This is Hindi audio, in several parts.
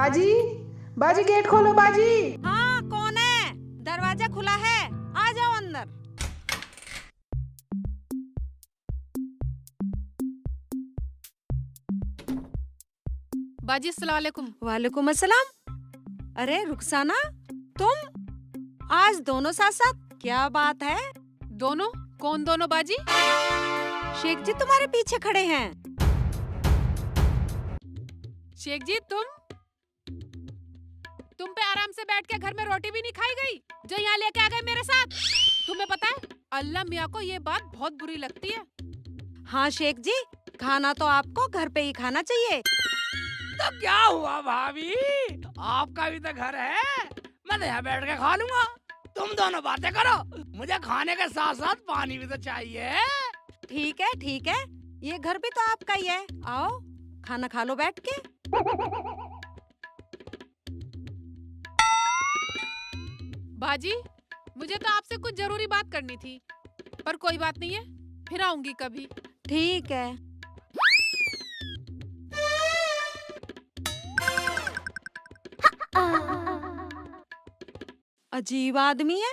बाजी, बाजी गेट खोलो बाजी। हाँ, कौन है? दरवाजा खुला है, आ जाओ अंदर। बाजी अस्सलाम वालेकुम। वालेकुम अस्सलाम। अरे रुखसाना, तुम आज दोनों साथ साथ, क्या बात है? दोनों? कौन दोनों बाजी? शेख जी तुम्हारे पीछे खड़े हैं। शेख जी तुम पे आराम से बैठ के घर में रोटी भी नहीं खाई गई जो यहाँ लेके आ गए मेरे साथ। तुम्हें पता है अल्लाह मियाँ को ये बात बहुत बुरी लगती है। हाँ शेख जी, खाना तो आपको घर पे ही खाना चाहिए। तो क्या हुआ भाभी, आपका भी तो घर है, मैं तो यहाँ बैठ के खा लूंगा। तुम दोनों बातें करो, मुझे खाने के साथ साथ पानी भी तो चाहिए। ठीक है, ये घर भी तो आपका ही है। आओ खाना खा लो बैठ के। बाजी मुझे तो आपसे कुछ जरूरी बात करनी थी, पर कोई बात नहीं है, फिर आऊंगी कभी। ठीक है। अजीब आदमी है।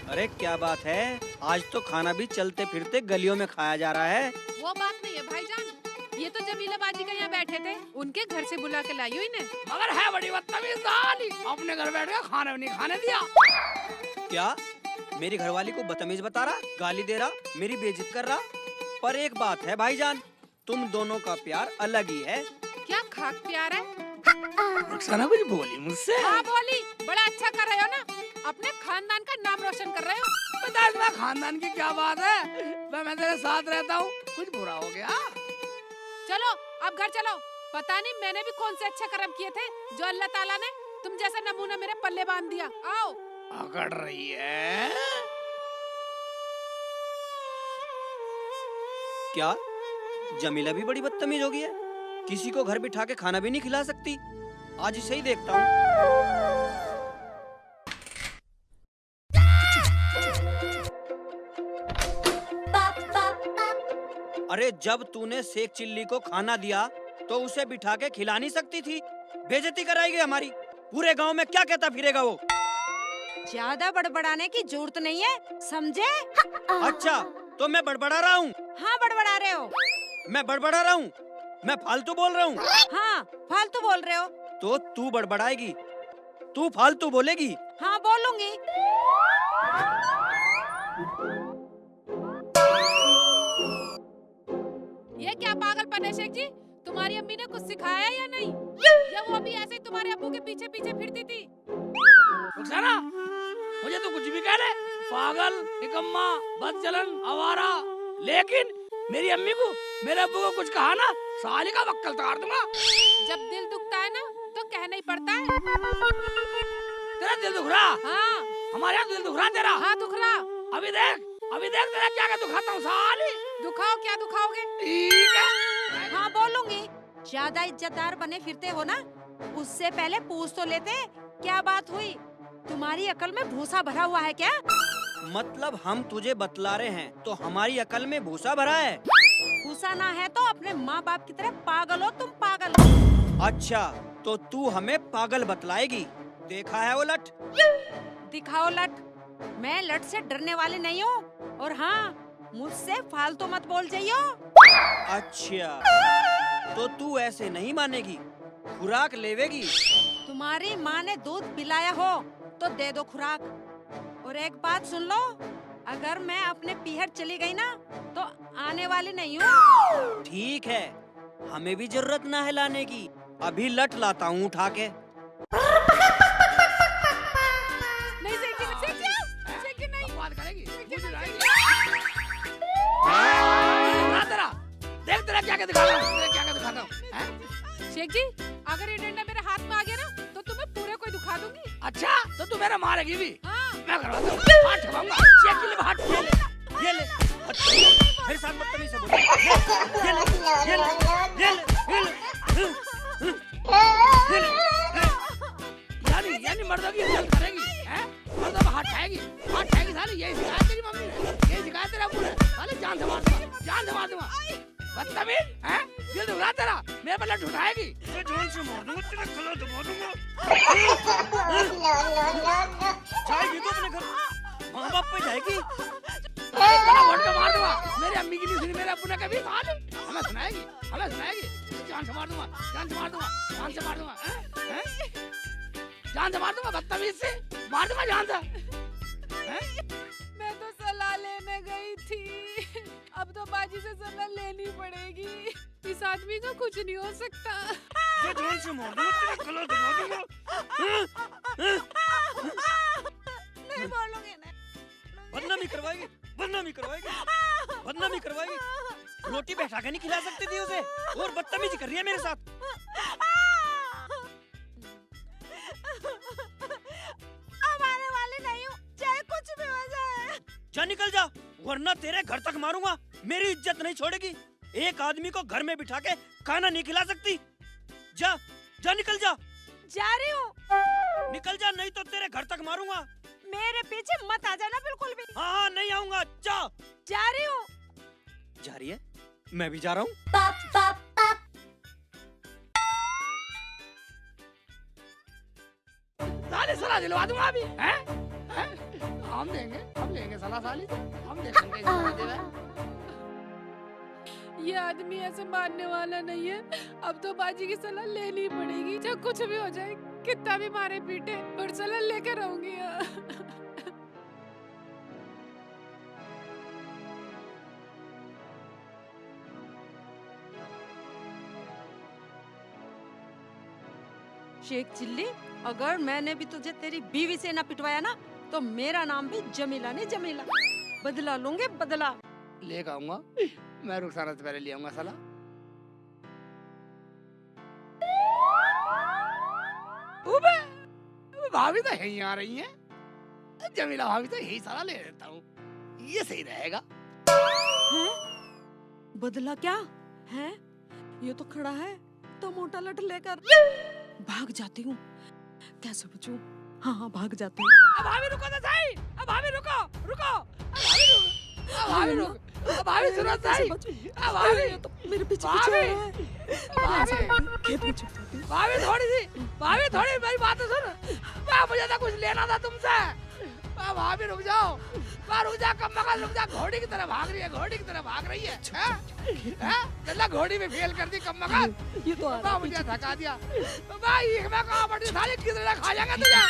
अरे क्या बात है, आज तो खाना भी चलते फिरते गलियों में खाया जा रहा है। वो बात नहीं है भाईजान, ये तो जमीला बाजी का यहाँ बैठे थे, उनके घर से बुला के लाई हुई ने। मगर है बड़ी बदतमीज साली, अपने घर बैठ के खाना भी नहीं खाने दिया। क्या मेरी घरवाली को बदतमीज बता रहा, गाली दे रहा, मेरी बेइज्जत कर रहा? पर एक बात है भाईजान, तुम दोनों का प्यार अलग ही है। क्या खाक प्यार है? रुखसाना कुछ बोली मुझसे? हाँ बोली, बड़ा अच्छा कर रहे हो ना, अपने खानदान का नाम रोशन कर रहे हो। पता है खानदान की क्या बात है, मैं तेरे साथ रहता हूँ, कुछ बुरा हो गया? चलो अब घर चलो। पता नहीं मैंने भी कौन से अच्छे कर्म किए थे जो अल्लाह ताला ने तुम जैसा नमूना मेरे पल्ले बांध दिया। आओ। अकड़ रही है क्या जमीला भी बड़ी बदतमीज हो गई है, किसी को घर बिठा के खाना भी नहीं खिला सकती। आज इसे ही देखता हूँ। अरे जब तूने शेख चिल्ली को खाना दिया तो उसे बिठा के खिला नहीं सकती थी? बेइज्जती कराएगी हमारी, पूरे गांव में क्या कहता फिरेगा वो? ज्यादा बड़बड़ाने की जरूरत नहीं है, समझे? अच्छा तो मैं बड़बड़ा रहा हूँ? हाँ बड़बड़ा रहे हो। मैं बड़बड़ा रहा हूँ? मैं फालतू बोल रहा हूँ? हाँ फालतू बोल रहे हो। तो तू बड़बड़ाएगी, तू फालतू बोलेगी? हाँ बोलूंगी। ये क्या पागलपन है शेख जी? तुम्हारी अम्मी ने कुछ सिखाया है या नहीं? या वो अभी ऐसे ही तुम्हारे अब्बू के पीछे पीछे फिरती थी? रुखसाना, मुझे तो कुछ भी कह रहे, पागल, निकम्मा, बदचलन, आवारा, लेकिन मेरी अम्मी को, मेरे अब्बू को कुछ कहा ना, साली का वक्कल तार दूंगा। जब दिल दुखता है ना तो कहना ही पड़ता है। तेरा दिल दुख रहा? हाँ। हमारे यहाँ दिल दुख रहा तेरा? हाँ दुख रहा। अभी देख तेरा क्या क्या दुखाता हूँ साली। दुखाओ, क्या दुखाओगे? ठीक है। हाँ बोलूंगी। ज्यादा इज्जतदार बने फिरते हो ना, उससे पहले पूछ तो लेते क्या बात हुई। तुम्हारी अकल में भूसा भरा हुआ है क्या? मतलब हम तुझे बतला रहे हैं तो हमारी अकल में भूसा भरा है? भूसा ना है तो अपने माँ बाप की तरह पागल हो तुम, पागल। अच्छा तो तू हमें पागल बतलाएगी? देखा है वो लठ? दिखाओ लठ। मैं लठ से डरने वाली नहीं हूँ, और हाँ मुझसे फालतू मत बोल जाइयो। अच्छा तो तू ऐसे नहीं मानेगी, खुराक लेवेगी? तुम्हारी माँ ने दूध पिलाया हो तो दे दो खुराक। और एक बात सुन लो, अगर मैं अपने पीहर चली गई ना तो आने वाली नहीं हूँ। ठीक है, हमें भी जरूरत ना है लाने की, अभी लठ लाता हूँ उठा के। नहीं शेख जी नहीं। बात करेगी? तेरा देख तेरा क्या क्या दिखाता हूँ, शेख जी, अगर ये डंडा मेरे हाथ में आ गया ना तो तुम्हें पूरे को दुखा दूंगी। अच्छा तो तू मेरा मारेगी भी? हाँ। मैं करवाता हूँ, हाथ ठोकाऊंगा, शेख के लिए हाथ ठोक। ये साथ बदतमीज से बोलो। ये ले, ये ले, ये ले, ये ले, यानी मर्दों की इज्जत करेगी, हैं? मर्दों को हाथ ठाएगी साली, यही सिखाया तेरी मम्मी ने, यही सिखाया तेरा अब्बू ने। साली जान से मार दूंगा, बदतमीज, हैं? दिल दुखला तेरा, मेरे पर लठ उठाएगी। मैं जान से मार दूंगा, तेरा गला दबा दूंगा। जाएगी तो अपने घर, माँ बाप पे जाएगी। गला घोट के मार दूंगा, मेरी अम्मी की नहीं सुनी, मेरे अब्बू ने कभी साली, हमें सुनाएगी, जान से मार दूंगा, हैं? जान से मार दूंगा, बदतमीज से मार दूंगा जान से, हैं? मैं तो सलाह लेने गई थी, अब तो बाजी से सलाह लेनी पड़ेगी। इस आदमी का कुछ नहीं हो सकता। मैं जान से मार दूंगा, तेरा गला दबा दूंगा। नहीं बोलूंगी, बदनामी करवाएगी, बदनामी करवाएगी। रोटी बैठा के नहीं खिला सकती थी उसे, और बदतमीजी कर रही है मेरे साथ। अब आने वाली नहीं हूँ, चाहे कुछ भी हो जाए। जा निकल जा, वरना तेरे घर तक मारूंगा। मेरी इज्जत नहीं छोड़ेगी। एक आदमी को घर में बिठा के खाना नहीं खिला सकती। जा जा निकल जा, जा रही हूँ। निकल जा, नहीं तो तेरे घर तक मारूंगा। मेरे पीछे मत आ जाना बिल्कुल भी। हाँ नहीं आऊंगा, जा। जा रही हूँ। जा रही है, मैं भी जा रहा हूँ। साली सलाह दिलवा दूंगा अभी, हैं? हम लेंगे सलाह साली से, हम देखेंगे सलाह देवे। ये आदमी ऐसे मारने वाला नहीं है, अब तो बाजी की सलाह लेनी पड़ेगी। चाहे कुछ भी हो जाए, कितना भी मारे पीटे, पर सलाह लेके रहूंगी। शेख चिल्ली, अगर मैंने भी तुझे तेरी बीवी से ना पिटवाया ना, तो मेरा नाम भी जमीला नहीं जमीला। बदला लूंगे, बदला। लेकर आऊंगा, मैं रुखसाना से पहले ले आऊंगा सलाह। भाभी तो यहीं आ रही हैं, जमीला भाभी तो यही सलाह ले लेता हूँ, ये सही रहेगा। हैं? बदला क्या है? ये तो खड़ा है तो मोटा लठ लेकर। भाग जाती हूँ, कैसे बचूं? हाँ भाग जाती हूँ। भाभी रुको तो सही, भाभी रुको, भाभी सुनो सही, भाभी तो मेरे पीछे भाभी, पीछे आ रहा है। खेत में छुप जाती हूँ। भाभी थोड़ी मेरी बात तो सुन। मुझे तो कुछ लेना था तुमसे। भाभी रुक जाओ, रुक जा, कम मगल रुक जा। घोड़ी की तरह भाग रही है, चला घोड़ी में फेल कर दी कम मगल। ये तो आ रहा है मुझे थका दिया भाई, मैं कहाँ पड़ी साली, किधर खा जाएगा तुझे।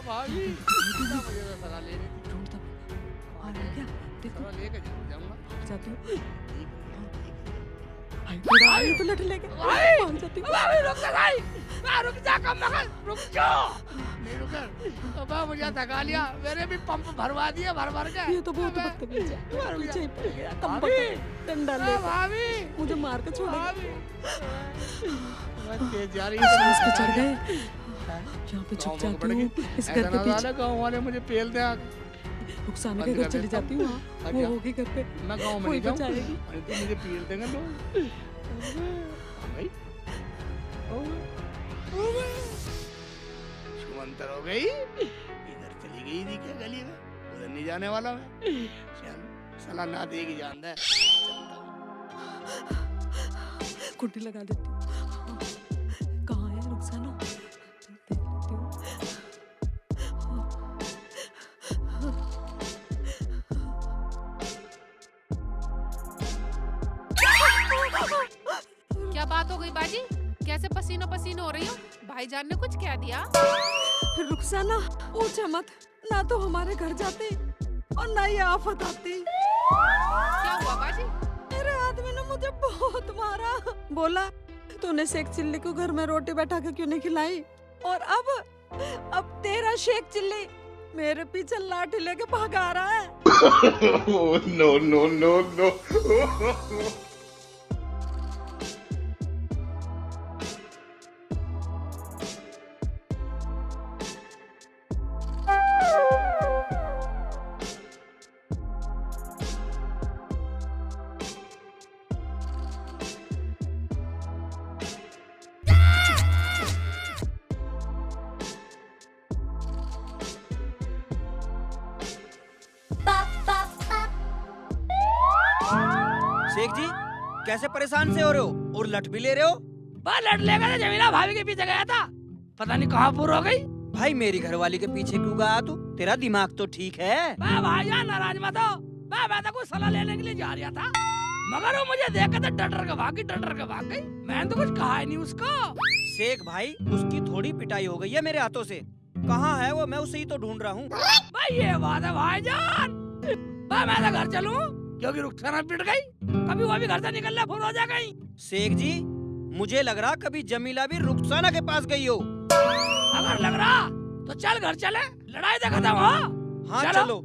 भाभी मुझे तो सलाह ले रही थी, ढूंढता आ रहा है क्या? देखो सलाह लेके जरूर जाऊंगा। भाग जाती हूँ। भाई तो लठ लेके भाग जाती हूँ। भाभी रुक जा, कम मगल रुक जाओ। नहीं रुकर, अब मुझे थका लिया, मैंने भी पंप भरवा दिया भर के। ये तो बहुत बदतमीज है, पीछे ही पड़ गया। कम भाभी, डंडा ले भाभी मुझे मार के छोड़ेगा। तेज जा रही सांस पे चढ़ गए, यहाँ पे छुप जाती हूँ इस घर के पीछे। गाँव वाले मुझे पेल दे। रुखसाना के घर चली जाती हूँ, वो होगी घर पे, मैं गाँव में कोई नहीं जाऊँ, बचाएगी। तो मुझे पेल देंगे लोग। शुमंतर हो गई, इधर चली गई थी क्या गली में, उधर नहीं जाने वाला मैं। चल सलाह ना देगी जान दे, कुंडी लगा देती हूँ। कहाँ है रुखसाना? देख लेती हूँ। क्या बात हो गई बाजी? कैसे पसीनो पसीनो हो रही हो? भाईजान ने कुछ कह दिया? रुखसाना पूछे मत, ना तो हमारे घर जाती और ना ये आफत आती। क्या हुआ बाजी? मेरे आदमी ने मुझे बहुत मारा। बोला तूने शेख चिल्ली को घर में रोटी बैठा के क्यों नहीं खिलाई, और अब तेरा शेख चिल्ली मेरे पीछे लाठी लेके भागा रहा है। No, no, no, no. Sheikh जी कैसे परेशान से हो रहे हो और लट भी ले रहे हो? बस लट लेकर तो जमीला भाभी के पीछे गया था, पता नहीं कहाँ पूरा हो गई। भाई मेरी घरवाली के पीछे क्यों गया तू? तेरा दिमाग तो ठीक है। भाईजान नाराज मत हो, मैं तो कुछ सलाह लेने के लिए जा रहा था, मगर वो मुझे देख के डर के भाग गई। मैंने तो कुछ कहा ही नहीं उसको। शेख भाई उसकी थोड़ी पिटाई हो गई है मेरे हाथों से। कहाँ है वो? मैं उसे ही तो ढूंढ रहा हूँ। भाई ये बात है भाईजान, मैं तो घर चलूं क्योंकि रुखसाना पिट गई, कभी वो भी घर से निकलने फुर हो जाएगा। शेख जी मुझे लग रहा कभी जमीला भी रुखसाना के पास गई हो। अगर लग रहा तो चल घर चले, लड़ाई तो खत्म हो। हाँ चलो। चलो।